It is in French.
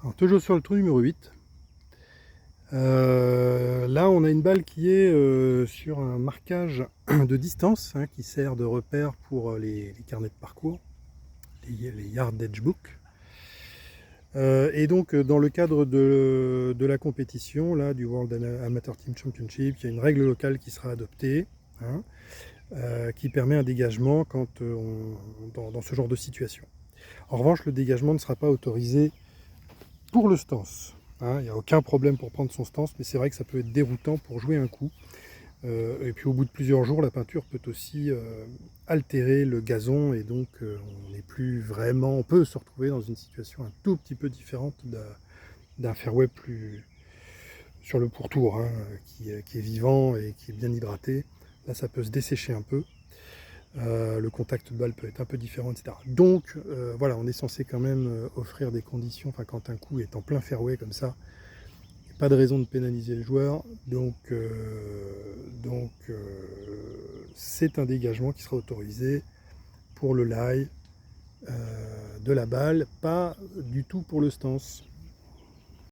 Alors, toujours sur le trou numéro 8. Là, on a une balle qui est sur un marquage de distance hein, qui sert de repère pour les carnets de parcours, les Yard Edge Book. Et donc, dans le cadre de la compétition, là, du World Amateur Team Championship, il y a une règle locale qui sera adoptée, hein, qui permet un dégagement dans ce genre de situation. En revanche, le dégagement ne sera pas autorisé pour le stance. Hein, il n'y a aucun problème pour prendre son stance, mais c'est vrai que ça peut être déroutant pour jouer un coup. Et puis au bout de plusieurs jours, la peinture peut aussi altérer le gazon et donc on n'est plus vraiment, on peut se retrouver dans une situation un tout petit peu différente d'un fairway plus sur le pourtour, hein, qui est vivant et qui est bien hydraté. Là, ça peut se dessécher un peu. Le contact de balle peut être un peu différent, etc. Donc voilà, on est censé quand même offrir des conditions, enfin quand un coup est en plein fairway comme ça, il n'y a pas de raison de pénaliser le joueur, donc c'est un dégagement qui sera autorisé pour le lie de la balle, pas du tout pour le stance.